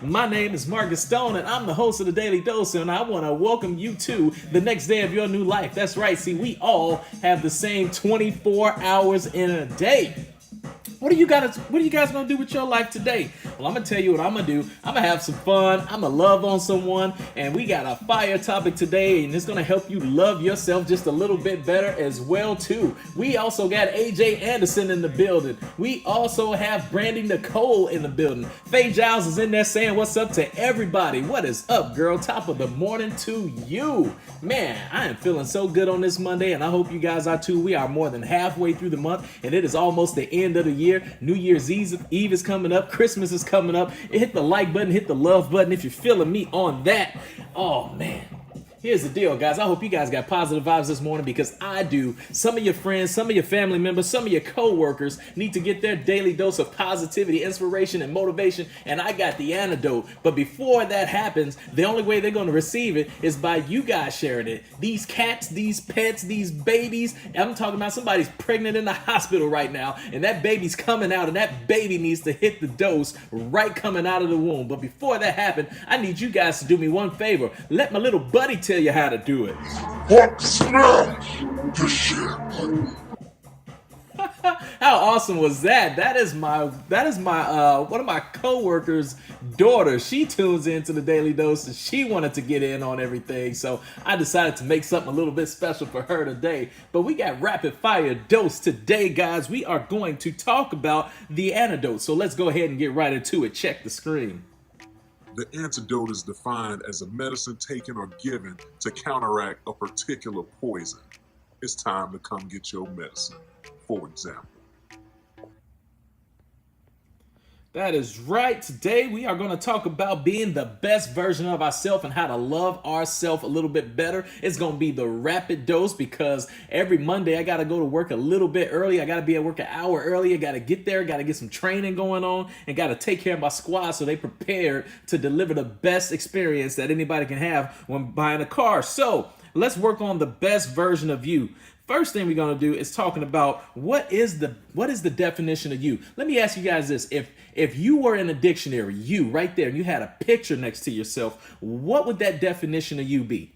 My name is Markiss Stone, and I'm the host of the Daily Dose, and I want to welcome you to the next day of your new life. That's right. See, we all have the same 24 hours in a day. What are you guys gonna do with your life today? Well, I'm gonna tell you what I'm gonna do. I'm gonna have some fun. I'm gonna love on someone, and we got a fire topic today, and it's gonna help you love yourself just a little bit better as well too. We also got AJ Anderson in the building. We also have Brandy Nicole in the building. Faye Giles is in there saying what's up to everybody. What is up, girl? Top of the morning to you. Man, I am feeling so good on this Monday, and I hope you guys are too. We are more than halfway through the month, and it is almost the end of the year. New Year's Eve is coming up. Christmas is coming up. Hit the like button, hit the love button if you're feeling me on that. Oh, man. Here's the deal, guys. I hope you guys got positive vibes this morning because I do. Some of your friends, some of your family members, some of your co-workers need to get their daily dose of positivity, inspiration, and motivation, and I got the antidote. But before that happens, the only way they're going to receive it is by you guys sharing it. These cats, these pets, these babies, I'm talking about somebody's pregnant in the hospital right now, and that baby's coming out, and that baby needs to hit the dose right coming out of the womb. But before that happens, I need you guys to do me one favor. Let my little buddy tell you how to do it. What smash the share button. How awesome was that? That is my one of my co-workers' daughter. She tunes into the Daily Dose and she wanted to get in on everything. So I decided to make something a little bit special for her today. But we got rapid fire dose today, guys. We are going to talk about the antidote. So let's go ahead and get right into it. Check the screen. The antidote is defined as a medicine taken or given to counteract a particular poison. It's time to come get your medicine, for example. That is right. Today we are going to talk about being the best version of ourselves and how to love ourselves a little bit better. It's going to be the rapid dose because every Monday I got to go to work a little bit early. I got to be at work an hour early. I got to get there, got to get some training going on, and got to take care of my squad so they prepared to deliver the best experience that anybody can have when buying a car. So let's work on the best version of you. First thing we're going to do is talking about what is the definition of you. Let me ask you guys this. If you were in a dictionary, you right there, and you had a picture next to yourself, what would that definition of you be?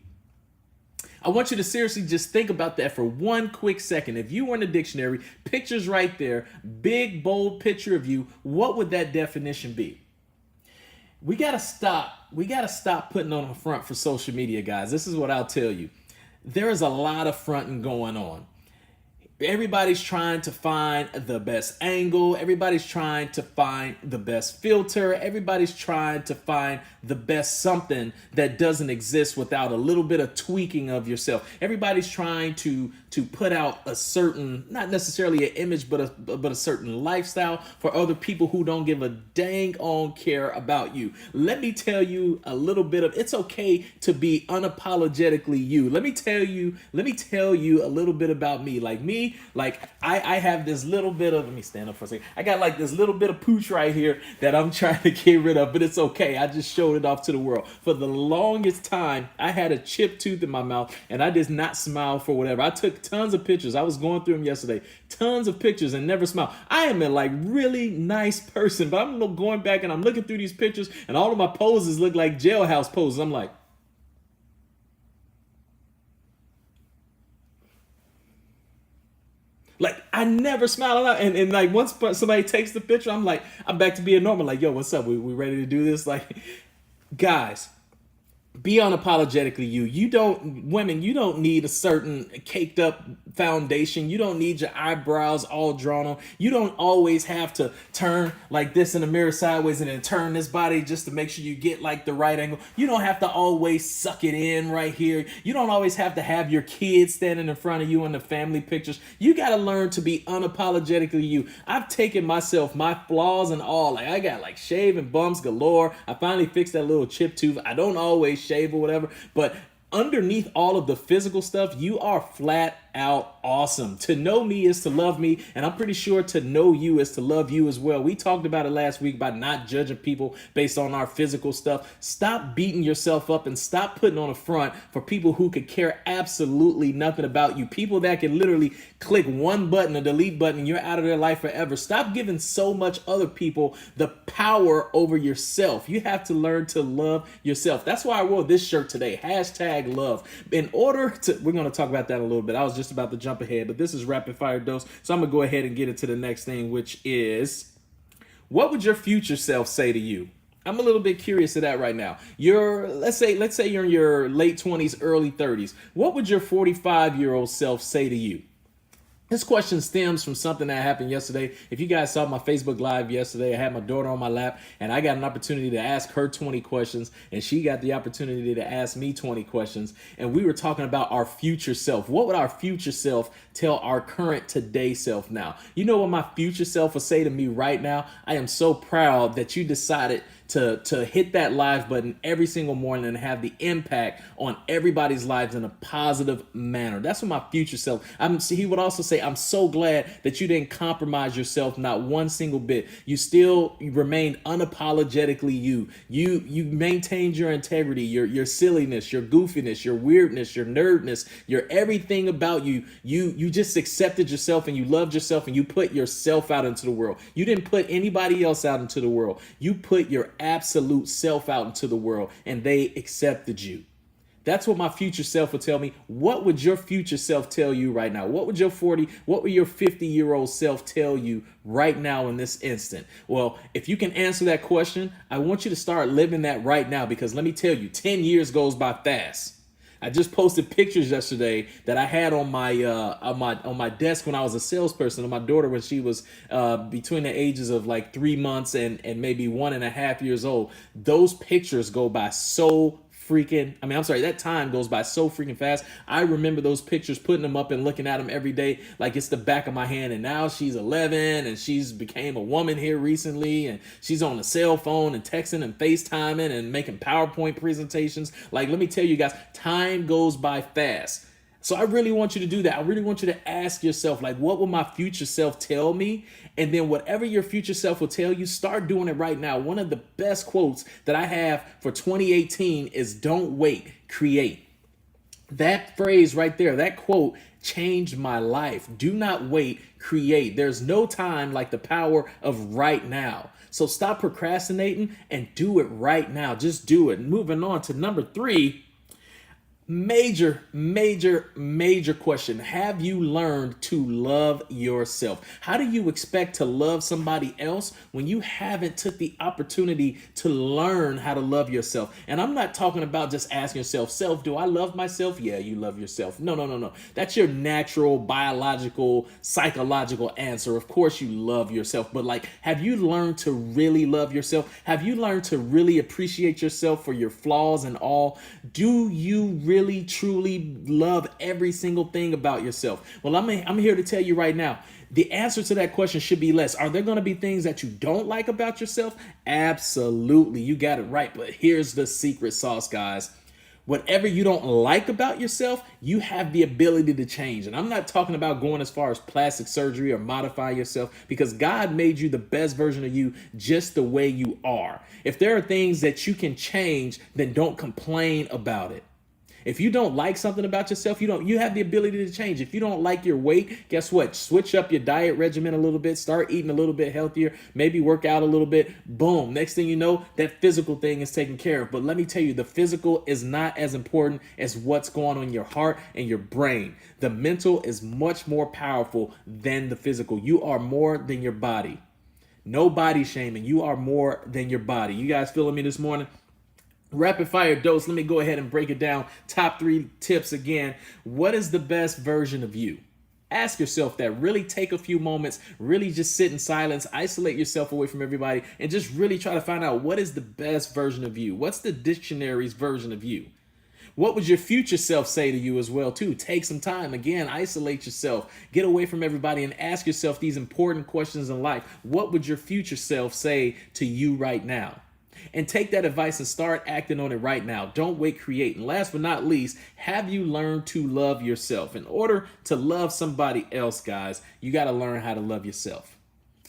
I want you to seriously just think about that for one quick second. If you were in a dictionary, pictures right there, big, bold picture of you, what would that definition be? We got to stop. We got to stop putting on a front for social media, guys. This is what I'll tell you. There is a lot of fronting going on. Everybody's trying to find the best angle. Everybody's trying to find the best filter. Everybody's trying to find the best something that doesn't exist without a little bit of tweaking of yourself. Everybody's trying to put out a certain, not necessarily an image, but a certain lifestyle for other people who don't give a dang on care about you. Let me tell you a little bit of, it's okay to be unapologetically you. Let me tell you a little bit about me. Like I have this little bit of, let me stand up for a second. I got like this little bit of pooch right here that I'm trying to get rid of, but it's okay. I just showed it off to the world. For the longest time, I had a chipped tooth in my mouth and I did not smile for whatever. I took tons of pictures. I was going through them yesterday. Tons of pictures and never smiled. I am a like really nice person, but I'm going back and I'm looking through these pictures and all of my poses look like jailhouse poses. I'm like, I never smile out. And like once somebody takes the picture, I'm like, I'm back to being normal. Like, yo, what's up? We ready to do this? Like, guys, be unapologetically you. You don't need a certain caked up foundation. You don't need your eyebrows all drawn on. You don't always have to turn like this in the mirror sideways and then turn this body just to make sure you get like the right angle. You don't have to always suck it in right here. You don't always have to have your kids standing in front of you in the family pictures. You got to learn to be unapologetically you. I've taken myself, my flaws and all. Like I got like shaving bumps galore. I finally fixed that little chip tooth. I don't always shave or whatever, but underneath all of the physical stuff, you are flat out awesome. To know me is to love me, and I'm pretty sure to know you is to love you as well. We talked about it last week by not judging people based on our physical stuff. Stop beating yourself up and stop putting on a front for people who could care absolutely nothing about you. People that can literally click one button, a delete button, and you're out of their life forever. Stop giving so much other people the power over yourself. You have to learn to love yourself. That's why I wore this shirt today. Hashtag love. In order to, we're going to talk about that in a little bit. I was just about to jump ahead, but this is rapid fire dose. So I'm going to go ahead and get into the next thing, which is, what would your future self say to you? I'm a little bit curious to that right now. Let's say you're in your late 20s, early 30s. What would your 45-year-old self say to you? This question stems from something that happened yesterday. If you guys saw my Facebook Live yesterday, I had my daughter on my lap, and I got an opportunity to ask her 20 questions, and she got the opportunity to ask me 20 questions, and we were talking about our future self. What would our future self tell our current today self now? You know what my future self would say to me right now? I am so proud that you decided to hit that live button every single morning and have the impact on everybody's lives in a positive manner. That's what my future self, he would also say, I'm so glad that you didn't compromise yourself, not one single bit. You remained unapologetically you. You maintained your integrity, your silliness, your goofiness, your weirdness, your nerdness, your everything about you. You just accepted yourself and you loved yourself and you put yourself out into the world. You didn't put anybody else out into the world. You put your absolute self out into the world and they accepted you. That's what my future self would tell me. What would your future self tell you right now? What would your 50-year-old self tell you right now in this instant? Well, if you can answer that question, I want you to start living that right now, because let me tell you, 10 years goes by fast. I just posted pictures yesterday that I had on my desk when I was a salesperson of my daughter when she was between the ages of like 3 months and maybe 1.5 years old. Those pictures go by that time goes by so freaking fast. I remember those pictures, putting them up and looking at them every day like it's the back of my hand. And now she's 11 and she's became a woman here recently, and she's on a cell phone and texting and FaceTiming and making PowerPoint presentations. Like, let me tell you guys, time goes by fast. So I really want you to do that. I really want you to ask yourself, like, what will my future self tell me? And then whatever your future self will tell you, start doing it right now. One of the best quotes that I have for 2018 is, don't wait, create. That phrase right there, that quote changed my life. Do not wait, create. There's no time like the power of right now. So stop procrastinating and do it right now. Just do it. Moving on to number 3. Major question. Have you learned to love yourself? How do you expect to love somebody else when you haven't took the opportunity to learn how to love yourself? And I'm not talking about just asking yourself, do I love myself? Yeah, you love yourself. No. That's your natural, biological, psychological answer. Of course you love yourself, but like, have you learned to really love yourself? Have you learned to really appreciate yourself for your flaws and all? Do you really truly love every single thing about yourself? Well, I'm here to tell you right now, the answer to that question should be less. Are there going to be things that you don't like about yourself? Absolutely. You got it right. But here's the secret sauce, guys. Whatever you don't like about yourself, you have the ability to change. And I'm not talking about going as far as plastic surgery or modifying yourself, because God made you the best version of you just the way you are. If there are things that you can change, then don't complain about it. If you don't like something about yourself, you have the ability to change. If you don't like your weight, guess what? Switch up your diet regimen a little bit, start eating a little bit healthier, maybe work out a little bit. Boom. Next thing you know, that physical thing is taken care of. But let me tell you, the physical is not as important as what's going on in your heart and your brain. The mental is much more powerful than the physical. You are more than your body. No body shaming. You are more than your body. You guys feeling me this morning? Rapid fire dose. Let me go ahead and break it down. Top 3 tips again. What is the best version of you? Ask yourself that. Really take a few moments. Really just sit in silence. Isolate yourself away from everybody and just really try to find out, what is the best version of you? What's the dictionary's version of you? What would your future self say to you as well, too? Take some time. Again, isolate yourself. Get away from everybody and ask yourself these important questions in life. What would your future self say to you right now? And take that advice and start acting on it right now. Don't wait, create. And last but not least, have you learned to love yourself? In order to love somebody else, guys, you got to learn how to love yourself.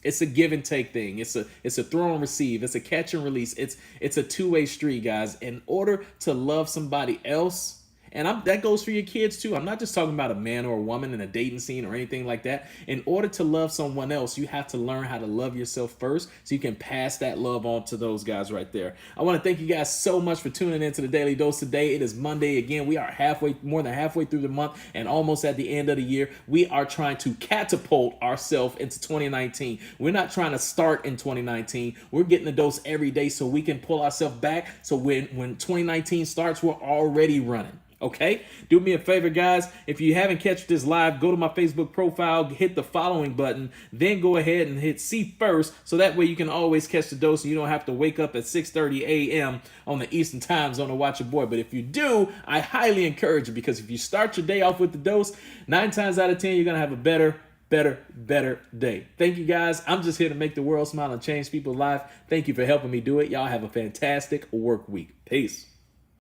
It's a give and take thing. It's a throw and receive. It's a catch and release. It's a two-way street, guys. In order to love somebody else, and that goes for your kids too. I'm not just talking about a man or a woman in a dating scene or anything like that. In order to love someone else, you have to learn how to love yourself first so you can pass that love on to those guys right there. I want to thank you guys so much for tuning into the Daily Dose today. It is Monday again. We are more than halfway through the month and almost at the end of the year. We are trying to catapult ourselves into 2019. We're not trying to start in 2019. We're getting the dose every day so we can pull ourselves back. So when 2019 starts, we're already running. Okay, do me a favor, guys. If you haven't catch this live, go to my Facebook profile, hit the following button, then go ahead and hit see first, so that way you can always catch the dose and you don't have to wake up at 6:30 a.m. on the Eastern Time Zone to watch your boy. But if you do, I highly encourage you, because if you start your day off with the dose, 9 times out of 10, you're going to have a better day. Thank you, guys. I'm just here to make the world smile and change people's lives. Thank you for helping me do it. Y'all have a fantastic work week. Peace.